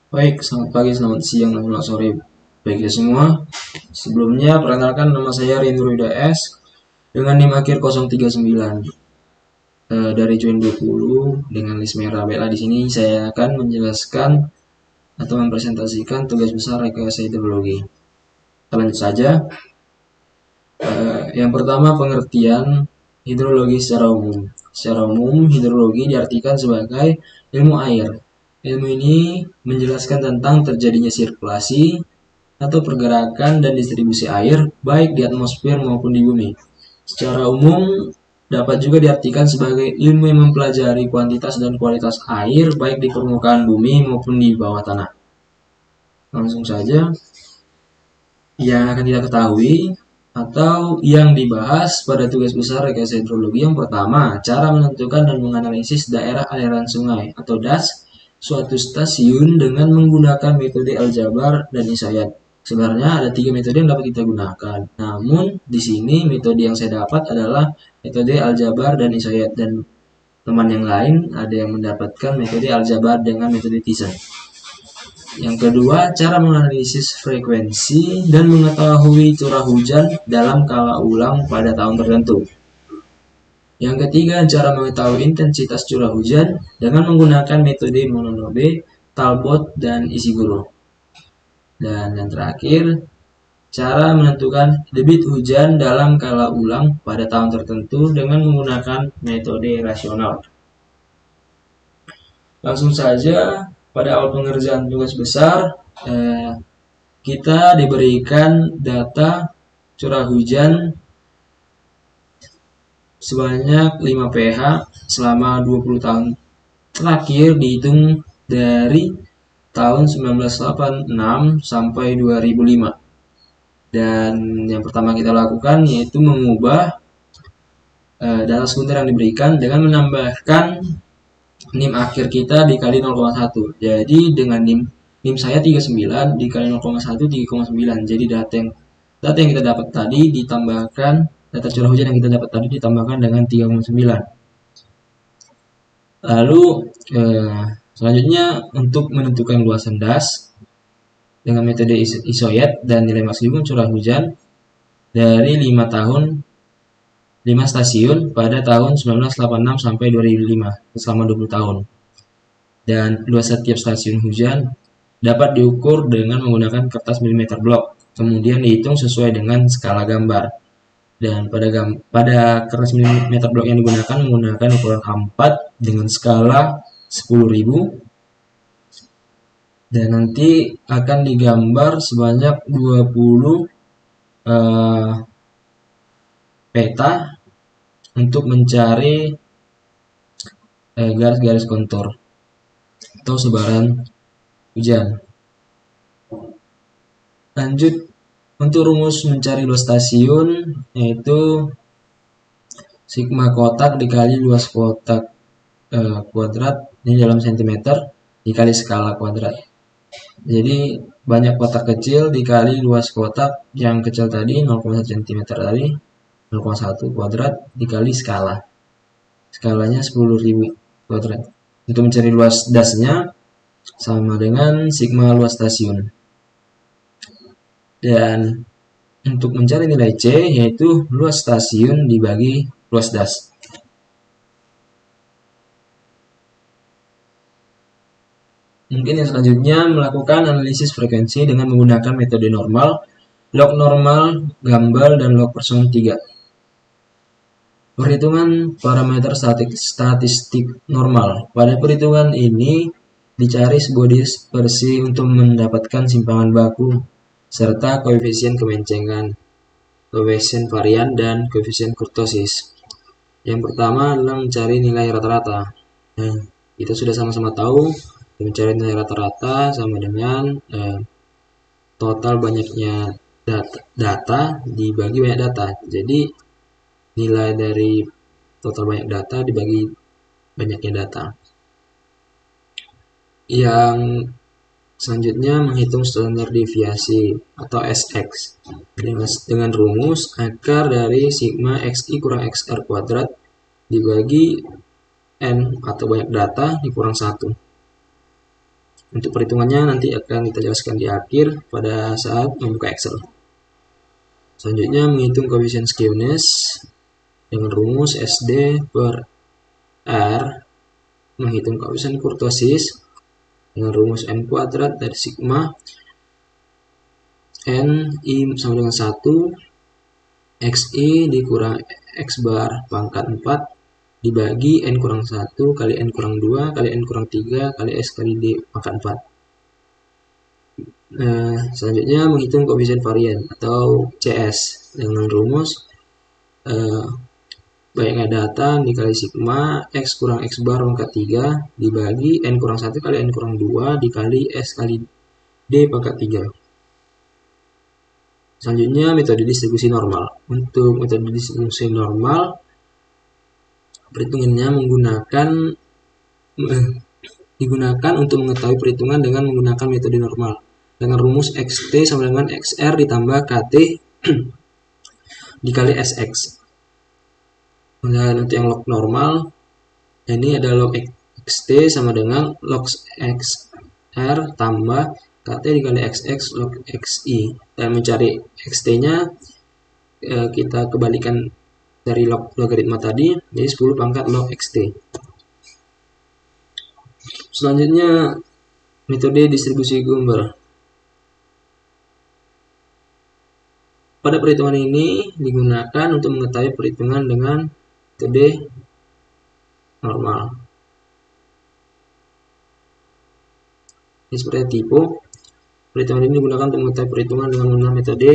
Baik, selamat pagi, selamat siang, dan selamat sore bagi kita semua. Sebelumnya, perkenalkan nama saya Rindro S dengan NIM akhir 039 dari Join 20 dengan list merah. Baiklah, di sini saya akan menjelaskan atau mempresentasikan tugas besar rekayasa hidrologi. Kita lanjut saja. Yang pertama, pengertian hidrologi secara umum. Secara umum, hidrologi diartikan sebagai ilmu air. Ilmu ini menjelaskan tentang terjadinya sirkulasi atau pergerakan dan distribusi air baik di atmosfer maupun di bumi. Secara umum dapat juga diartikan sebagai ilmu yang mempelajari kuantitas dan kualitas air baik di permukaan bumi maupun di bawah tanah. Langsung saja yang akan kita ketahui atau yang dibahas pada tugas besar rekayasa hidrologi. Yang pertama, cara menentukan dan menganalisis daerah aliran sungai atau DAS suatu stasiun dengan menggunakan metode aljabar dan isayat. Sebenarnya ada 3 metode yang dapat kita gunakan. Namun di sini metode yang saya dapat adalah metode aljabar dan isayat, dan teman yang lain ada yang mendapatkan metode aljabar dengan metode Thiessen. Yang kedua, cara menganalisis frekuensi dan mengetahui curah hujan dalam kala ulang pada tahun tertentu. Yang ketiga, cara mengetahui intensitas curah hujan dengan menggunakan metode Mononobe, Talbot, dan Ishiguro. Dan yang terakhir, cara menentukan debit hujan dalam kala ulang pada tahun tertentu dengan menggunakan metode rasional. Langsung saja, pada awal pengerjaan tugas besar, kita diberikan data curah hujan sebanyak 5 pH selama 20 tahun terakhir dihitung dari tahun 1986 sampai 2005. Dan yang pertama kita lakukan yaitu mengubah data sekunder yang diberikan dengan menambahkan NIM akhir kita dikali 0,1. Jadi dengan NIM saya 39 dikali 0,1 3,9. Jadi data yang kita dapat tadi ditambahkan data curah hujan yang kita dapat tadi ditambahkan dengan 3,9. Lalu selanjutnya untuk menentukan luasan DAS dengan metode isoyet dan nilai maksimum curah hujan dari 5 stasiun pada tahun 1986 sampai 2005 selama 20 tahun. Dan luas setiap stasiun hujan dapat diukur dengan menggunakan kertas milimeter blok, kemudian dihitung sesuai dengan skala gambar. Dan pada kertas milimeter blok yang digunakan menggunakan ukuran A4 dengan skala 10.000, dan nanti akan digambar sebanyak 20 peta untuk mencari garis-garis kontur atau sebaran hujan. Lanjut, untuk rumus mencari luas stasiun yaitu sigma kotak dikali luas kotak kuadrat, ini dalam sentimeter, dikali skala kuadrat. Jadi banyak kotak kecil dikali luas kotak yang kecil tadi 0,1 cm tadi, 0,1 kuadrat dikali skalanya 10.000 kuadrat. Untuk mencari luas dasnya sama dengan sigma luas stasiun. Dan untuk mencari nilai C yaitu luas stasiun dibagi luas das. Mungkin yang selanjutnya melakukan analisis frekuensi dengan menggunakan metode normal, log normal, Gumbel, dan log person 3. Perhitungan parameter statistik normal. Pada perhitungan ini dicari sebuah dispersi untuk mendapatkan simpangan baku serta koefisien kemencengan, koefisien varian, dan koefisien kurtosis. Yang pertama adalah mencari nilai rata-rata. Nah, kita sudah sama-sama tahu mencari nilai rata-rata sama dengan total banyaknya data dibagi banyak data. Jadi nilai dari total banyak data dibagi banyaknya data. Yang selanjutnya menghitung standar deviasi atau SX dengan rumus akar dari sigma XI kurang XR kuadrat dibagi N atau banyak data dikurang 1. Untuk perhitungannya nanti akan kita jelaskan di akhir pada saat membuka Excel. Selanjutnya menghitung koefisien skewness dengan rumus SD per R, menghitung koefisien kurtosis dengan rumus N kuadrat dari sigma N I sama dengan 1 XI dikurang X bar pangkat 4 dibagi N kurang 1 kali N kurang 2 kali N kurang 3 kali S kali D pangkat 4. Selanjutnya menghitung koefisien varian atau CS dengan rumus banyak data dikali sigma X kurang X bar pangkat 3 dibagi N kurang 1 kali N kurang 2 dikali S kali D pangkat 3. Selanjutnya metode distribusi normal. Untuk metode distribusi normal, perhitungannya digunakan untuk mengetahui perhitungan dengan menggunakan metode normal dengan rumus XT sama dengan XR ditambah KT dikali SX. Nah, untuk yang log normal, ini ada log XT sama dengan log XR tambah KT dikali XX log XI. Dan mencari XT-nya kita kebalikan dari logaritma tadi, jadi 10 pangkat log XT. Selanjutnya metode distribusi Gumbel. Pada perhitungan ini digunakan untuk mengetahui perhitungan dengan metode normal. Ini seperti tipe. Perhitungan ini digunakan untuk mengetahui perhitungan dengan menggunakan metode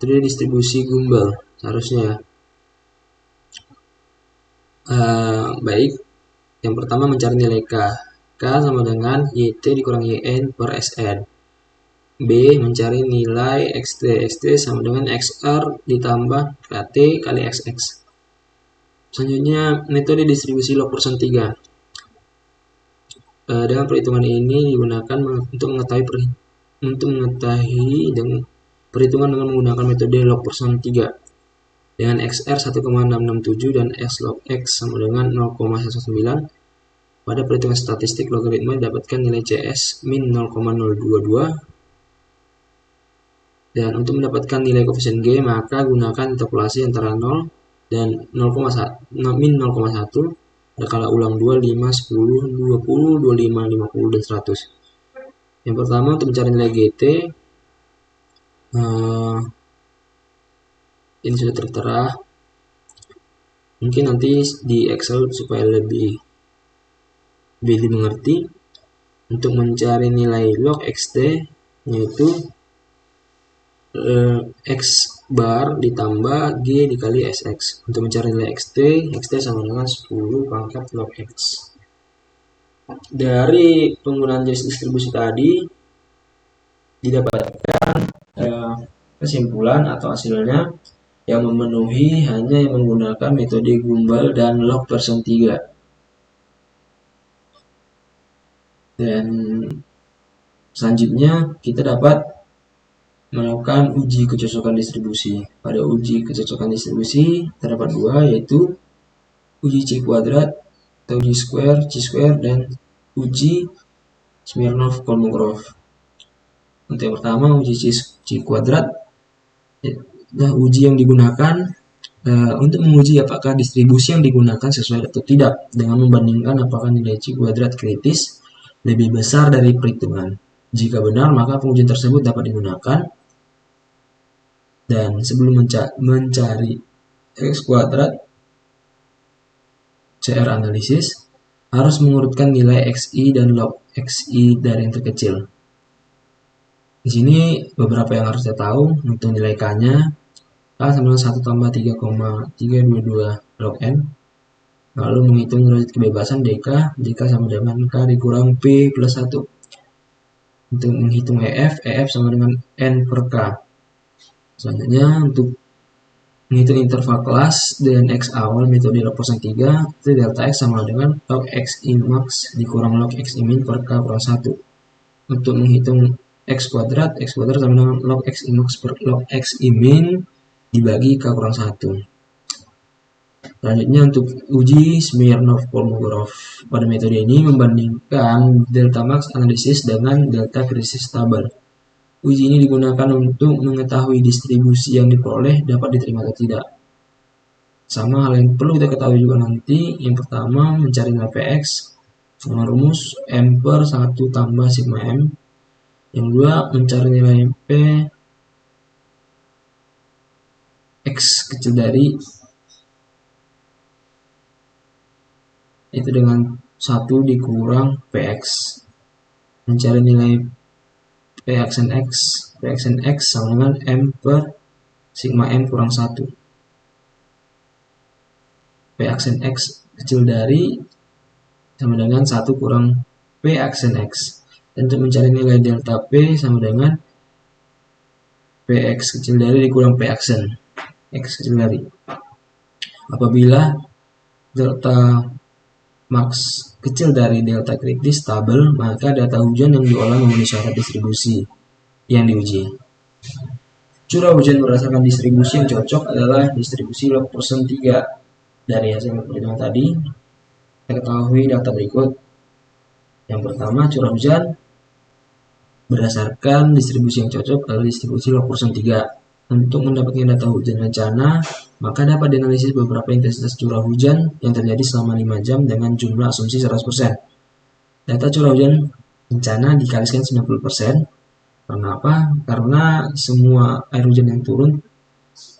distribusi Gumbel seharusnya. Baik, yang pertama mencari nilai K. K sama dengan YT dikurang YN per SN. B. Mencari nilai XT. XT sama dengan XR ditambah KT kali XX. Selanjutnya metode distribusi log persen 3. Dengan perhitungan ini digunakan untuk mengetahui perhitungan dengan menggunakan metode log persen 3 dengan XR 1,667 dan S log X sama dengan 0,19. Pada perhitungan statistik logaritma didapatkan nilai CS min 0,022. Dan untuk mendapatkan nilai koefisien G, maka gunakan interpolasi antara 0 dan 0,1 min 0,1 ada kala ulang 2, 5, 10, 20, 25, 50, dan 100. Yang pertama untuk mencari nilai GT, ini sudah tertera. Mungkin nanti di Excel supaya lebih dimengerti. Untuk mencari nilai log XT yaitu X bar ditambah G dikali SX. Untuk mencari nilai XT sama dengan 10 pangkat log X. Dari penggunaan jenis distribusi tadi didapatkan kesimpulan atau hasilnya yang memenuhi hanya yang menggunakan metode Gumbel dan log persen 3. Dan selanjutnya kita dapat melakukan uji kecocokan distribusi. Pada uji kecocokan distribusi terdapat 2, yaitu uji C kuadrat atau uji square, C square, dan uji Smirnov-Kolmogorov. Untuk yang pertama uji C kuadrat, uji yang digunakan untuk menguji apakah distribusi yang digunakan sesuai atau tidak dengan membandingkan apakah nilai C kuadrat kritis lebih besar dari perhitungan. Jika benar, maka pengujian tersebut dapat digunakan. Dan sebelum mencari X kuadrat CR analisis, harus mengurutkan nilai XI dan log XI dari yang terkecil. Di sini beberapa yang harus kita tahu. Untuk nilai K-nya, K sama dengan 1 tambah 3,322 log N. Lalu menghitung derajat kebebasan DK, DK sama dengan K dikurang P plus 1. Untuk menghitung EF sama dengan N per K. Selanjutnya untuk menghitung interval kelas dan X awal metode log persen 3, itu delta X sama dengan log XI max dikurang log XI min per K kurang 1. Untuk menghitung X kuadrat sama dengan log XI max per log XI min dibagi K kurang 1. Selanjutnya untuk uji Smirnov-Kolmogorov. Pada metode ini membandingkan delta max analisis dengan delta krisis tabel. Uji ini digunakan untuk mengetahui distribusi yang diperoleh dapat diterima atau tidak. Sama hal yang perlu kita ketahui juga nanti. Yang pertama mencari nilai Px dengan rumus M per 1 tambah sigma M. Yang kedua mencari nilai P X kecil dari itu dengan 1 dikurang Px. Mencari nilai Pxn X sama dengan M per sigma M kurang 1. Pxn X kecil dari sama dengan 1 kurang Pxn X. Dan untuk mencari nilai delta P sama dengan Px kecil dari dikurang Pxn X kecil dari. Apabila delta max kecil dari delta kritis tabel, maka data hujan yang diolah memenuhi syarat distribusi yang diuji. Curah hujan berdasarkan distribusi yang cocok adalah distribusi log persen 3. Dari hasil perhitungan tadi, kita ketahui data berikut. Yang pertama, curah hujan berdasarkan distribusi yang cocok adalah distribusi log persen 3. Untuk mendapatkan data hujan rencana, maka dapat dianalisis beberapa intensitas curah hujan yang terjadi selama 5 jam dengan jumlah asumsi 100%. Data curah hujan rencana dikalikan 90%. Karena apa? Karena semua air hujan yang turun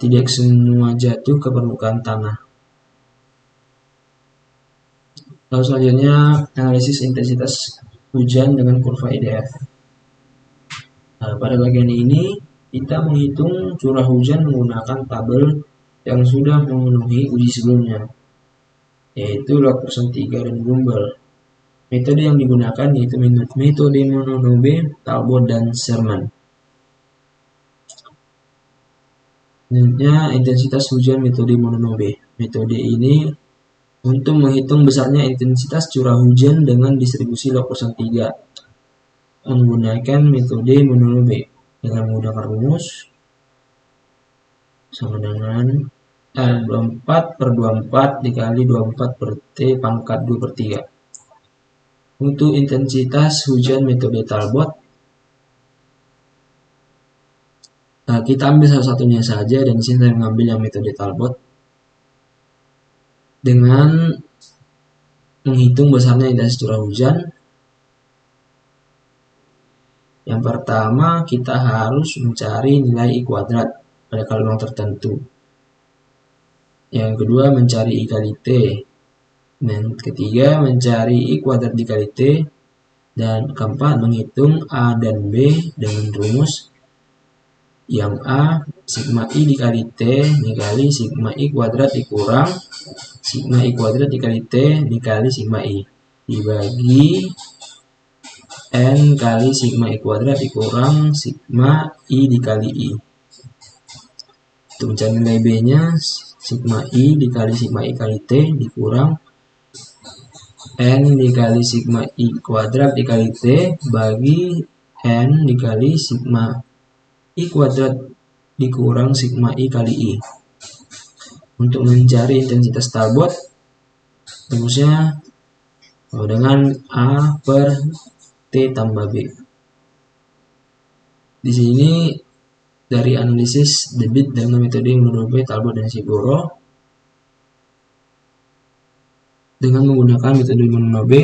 tidak semua jatuh ke permukaan tanah. Lalu selanjutnya analisis intensitas hujan dengan kurva IDF. Nah, pada bagian ini kita menghitung curah hujan menggunakan tabel yang sudah memenuhi uji sebelumnya, yaitu log persen 3 dan Gumbel. Metode yang digunakan yaitu metode Mononobe, Talbot, dan Sherman. Selanjutnya intensitas hujan metode Mononobe. Metode ini untuk menghitung besarnya intensitas curah hujan dengan distribusi log persen 3 menggunakan metode Mononobe dengan menggunakan rumus sama dengan R24 per 24 dikali 24 per T pangkat 2 per 3. Untuk intensitas hujan metode Talbot, kita ambil salah satunya saja, dan di sini saya mengambil yang metode Talbot dengan menghitung besarnya intensitas curah hujan. Yang pertama kita harus mencari nilai I kuadrat pada kalimat tertentu. Yang kedua mencari I kali T. Dan ketiga mencari I kuadrat dikali T. Dan keempat menghitung A dan B dengan rumus yang A sigma I dikali T dikali sigma I kuadrat dikurang sigma I kuadrat dikali T dikali sigma I dibagi N kali sigma I kuadrat dikurang sigma I dikali I. Untuk mencari nilai B nya sigma I dikali sigma I kali T dikurang N dikali sigma I kuadrat dikali T bagi N dikali sigma I kuadrat dikurang sigma I kali I. Untuk mencari intensitas Talbot, rumusnya dengan A per T tambah B. Di sini dari analisis debit dengan metode Mononobe, Talbot, dan Shigoro dengan menggunakan metode Mononobe,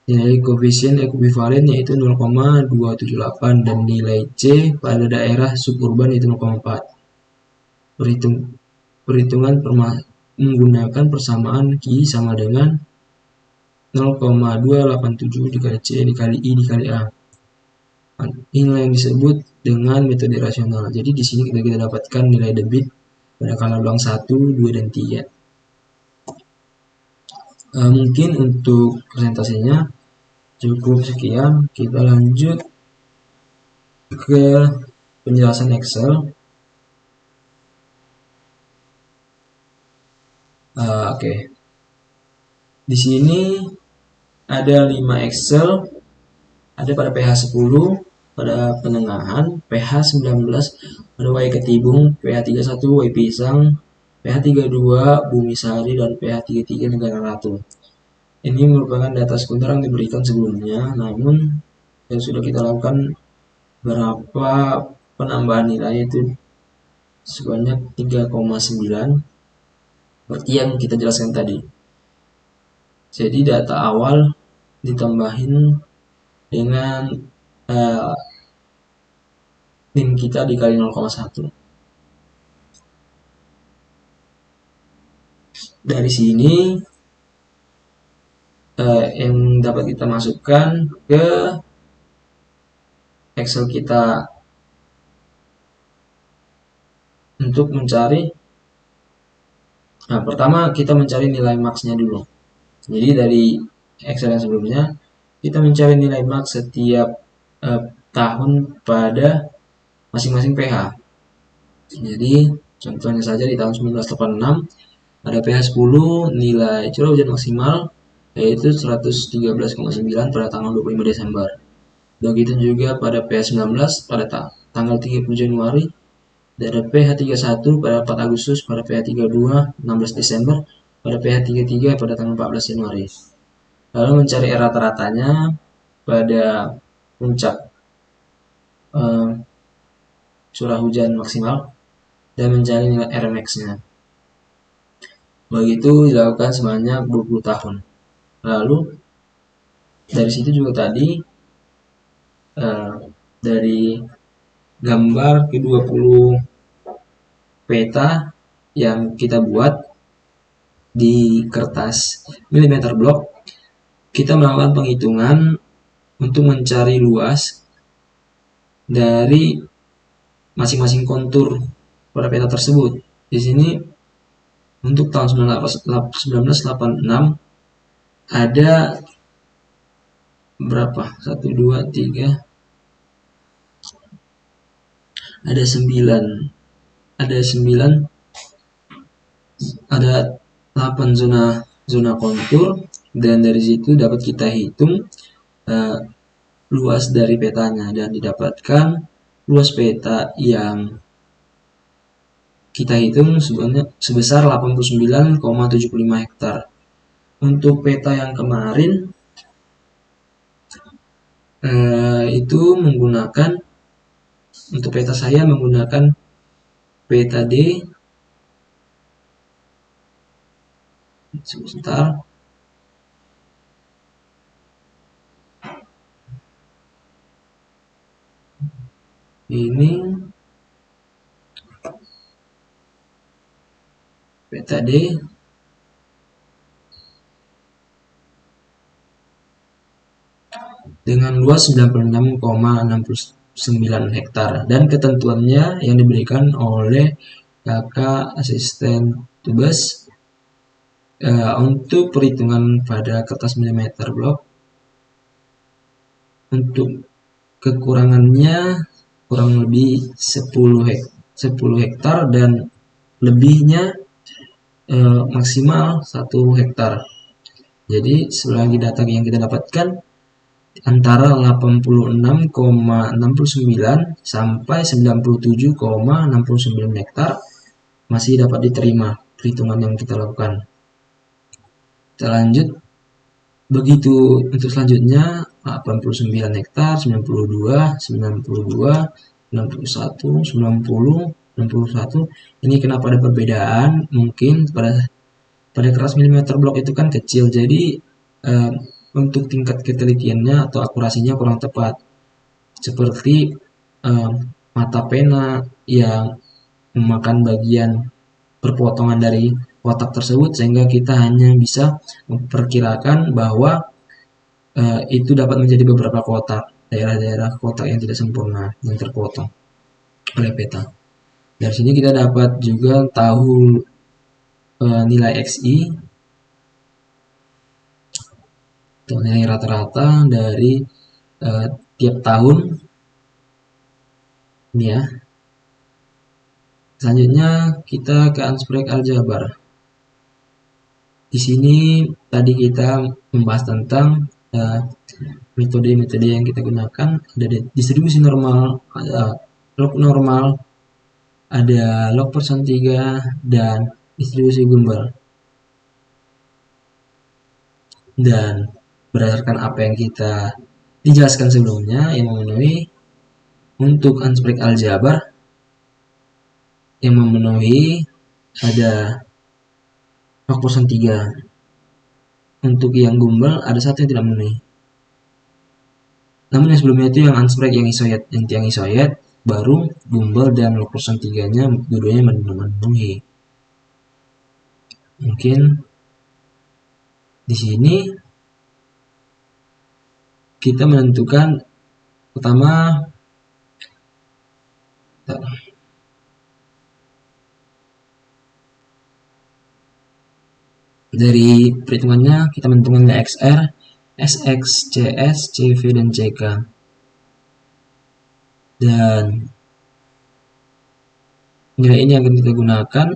nilai koefisien ekuivalen yaitu 0,278 dan nilai C pada daerah suburban itu 0,4. Perhitungan menggunakan persamaan Q sama dengan 0,287 dikali C dikali I dikali A. Inilah yang disebut dengan metode rasional. Jadi di sini kita dapatkan nilai debit pada kala luang 1, 2, dan 3. Mungkin untuk presentasinya cukup sekian. Kita lanjut ke penjelasan Excel. Oke. Di sini ada 5 Excel. Ada pada PH 10, pada penengahan, PH 19, pada Y ketibung, PH 31, Y pisang, PH 32 Bumi Sari dan PH 33 Negara Ratu. Ini merupakan data sekunder yang diberikan sebelumnya, namun yang sudah kita lakukan berapa penambahan nilai itu sebanyak 3,9 seperti yang kita jelaskan tadi. Jadi data awal ditambahin dengan min kita dikali 0,1. Dari sini yang dapat kita masukkan ke Excel kita untuk mencari. Nah, pertama kita mencari nilai max-nya dulu. Jadi dari Excel yang sebelumnya kita mencari nilai max setiap tahun pada masing-masing PH. Jadi contohnya saja di tahun 1986 ada PH 10 nilai curah hujan maksimal yaitu 113,9 pada tanggal 25 Desember. Begitu juga pada PH 19 pada tanggal 30 Januari, ada PH 31 pada 4 Agustus, pada PH 32 16 Desember, pada PH 33 pada tanggal 14 Januari. Lalu mencari rata-ratanya pada puncak curah hujan maksimal dan mencari nilai Rmax-nya. Begitu dilakukan sebanyak 20 tahun. Lalu dari situ juga tadi dari gambar ke-20 peta yang kita buat di kertas milimeter block, kita melakukan penghitungan untuk mencari luas dari masing-masing kontur pada peta tersebut. Di sini untuk tahun 1986 ada berapa? 1, 2, 3, ada 9, ada 8 zona kontur, dan dari situ dapat kita hitung luas dari petanya, dan didapatkan luas peta yang kita hitung sebesar 89,75 hektar. Untuk peta yang kemarin itu menggunakan, untuk peta saya menggunakan peta D. Sebentar. Ini peta D dengan luas 96,69 hektar, dan ketentuannya yang diberikan oleh kakak asisten tugas untuk perhitungan pada kertas milimeter block. Untuk kekurangannya kurang lebih 10 hektar dan lebihnya maksimal 1 hektar. Jadi selagi data yang kita dapatkan antara 86,69 sampai 97,69 hektar masih dapat diterima perhitungan yang kita lakukan. Kita lanjut. Begitu untuk selanjutnya 89 hektar, 92, 91, 90, 61. Ini kenapa ada perbedaan? Mungkin pada keras milimeter blok itu kan kecil, jadi untuk tingkat ketelitiannya atau akurasinya kurang tepat. Seperti mata pena yang memakan bagian perpotongan dari kotak tersebut, sehingga kita hanya bisa memperkirakan bahwa itu dapat menjadi beberapa kotak, daerah-daerah kotak yang tidak sempurna yang terpotong oleh peta. Dari sini kita dapat juga tahu nilai XI atau nilai rata-rata dari tiap tahun ini ya. Selanjutnya kita ke algebraic aljabar. Di sini tadi kita membahas tentang metode-metode yang kita gunakan. Ada distribusi normal, ada log normal, ada log per 1/3, dan distribusi Gumbel. Dan berdasarkan apa yang kita dijelaskan sebelumnya, yang memenuhi untuk unspecified aljabar yang memenuhi ada log person 3. Untuk yang Gumbel ada satu yang tidak memenuhi. Namun yang sebelumnya itu yang unspecified, yang isoid, yang tiang isoid, baru Gumbel dan log person 3-nya dua-duanya memenuhi. Mungkin di sini kita menentukan pertama dari perhitungannya kita menentukan XR, SX, CS, CV, dan CK. Dan nilai ini akan kita gunakan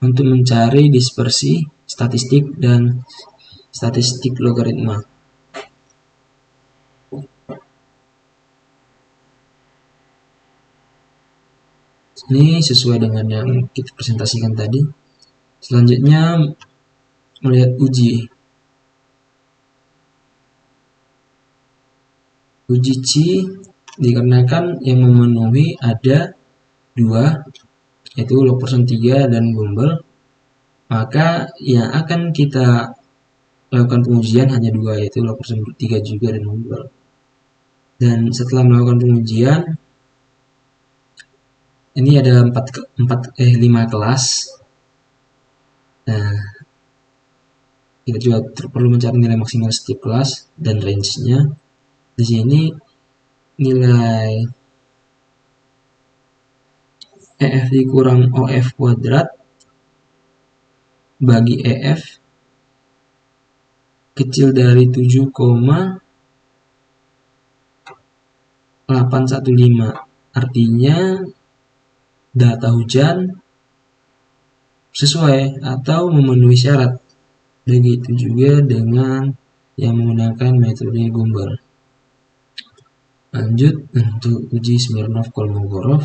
untuk mencari dispersi statistik dan statistik logaritma. Ini sesuai dengan yang kita presentasikan tadi. Selanjutnya melihat uji. Uji C dikarenakan yang memenuhi ada dua, yaitu log person 3 dan Gumbel, maka yang akan kita lakukan pengujian hanya dua, yaitu log person 3 juga dan Gumbel. Dan setelah melakukan pengujian, ini ada 5 kelas. Nah, kita juga perlu mencari nilai maksimal setiap kelas dan range-nya. Di sini nilai EF dikurang OF kuadrat bagi EF kecil dari 7,815. Artinya data hujan sesuai atau memenuhi syarat. Begitu juga dengan yang menggunakan metode Gumbel. Lanjut untuk uji Smirnov-Kolmogorov.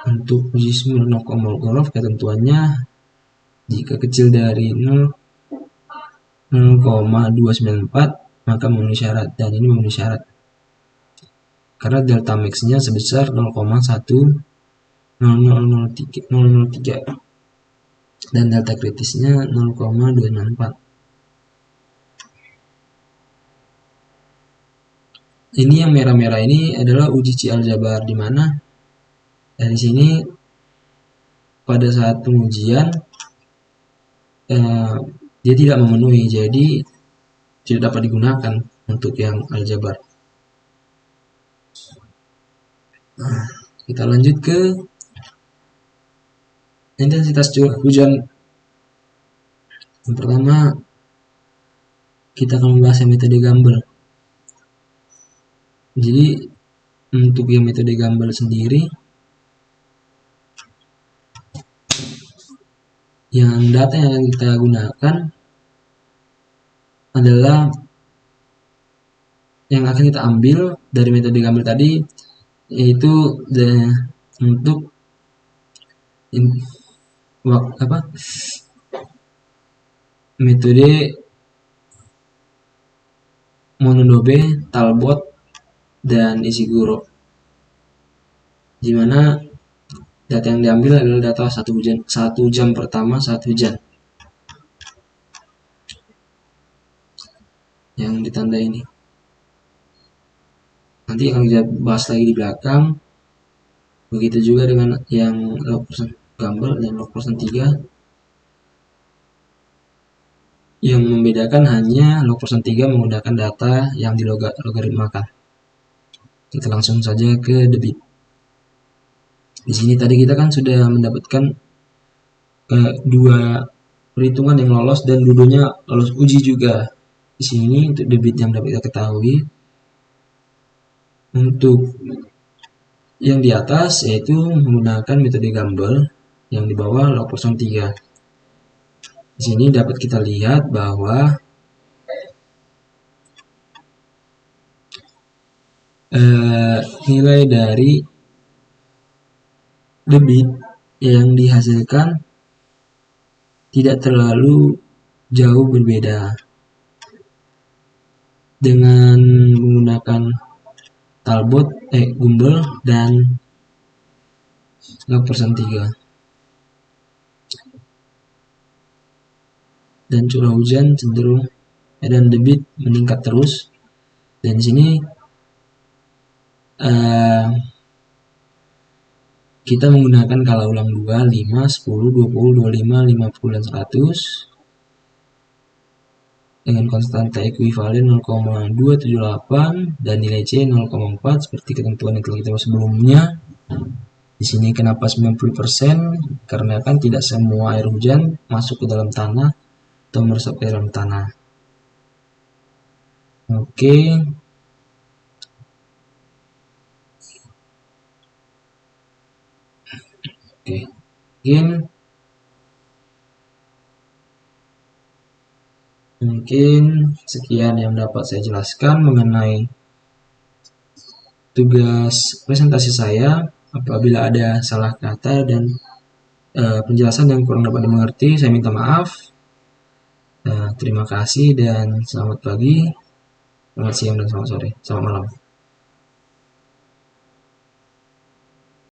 Untuk uji Smirnov-Kolmogorov ketentuannya jika kecil dari 0,294 maka memenuhi syarat, dan ini memenuhi syarat karena delta max-nya sebesar 0,10003 dan delta kritisnya 0,294. Ini yang merah-merah ini adalah uji C aljabar, di mana dari sini pada saat pengujian dia tidak memenuhi, jadi tidak dapat digunakan untuk yang aljabar. Nah, kita lanjut ke intensitas curah hujan. Yang pertama kita akan membahas yang metode Gumbel. Jadi untuk yang metode Gumbel sendiri, yang data yang akan kita gunakan adalah yang akan kita ambil dari metode Gumbel tadi, yaitu untuk metode Monodobe, Talbot, dan Ishiguro, di mana data yang diambil adalah data 1 jam pertama saat hujan yang ditanda ini. Nanti akan kita bahas lagi di belakang. Begitu juga dengan yang log person Gumbel dan log person 3. Yang membedakan hanya log person 3 menggunakan data yang dilogaritmakan. Kita langsung saja ke debit. Di sini tadi kita kan sudah mendapatkan dua perhitungan yang lolos dan dua-duanya lolos uji juga. Di sini untuk debit yang dapat kita ketahui, untuk yang di atas yaitu menggunakan metode Gumbel, yang di bawah log person 3. Di sini dapat kita lihat bahwa nilai dari debit yang dihasilkan tidak terlalu jauh berbeda. Dengan menggunakan Talbot, Gumbel, dan log persen 3. Dan curah hujan cenderung dan debit meningkat terus. Dan di sini kita menggunakan skala ulang 2, 5, 10, 20, 25, 50, dan 100 dengan konstanta ekuivalen 0,278 dan nilai C 0,4 seperti ketentuan yang telah kita bahas sebelumnya. Di sini kenapa 90%? Karena kan tidak semua air hujan masuk ke dalam tanah atau meresap ke dalam tanah. Oke. Mungkin sekian yang dapat saya jelaskan mengenai tugas presentasi saya. Apabila ada salah kata dan penjelasan yang kurang dapat dimengerti, saya minta maaf. Terima kasih dan selamat pagi, selamat siang, dan selamat sore. Selamat malam.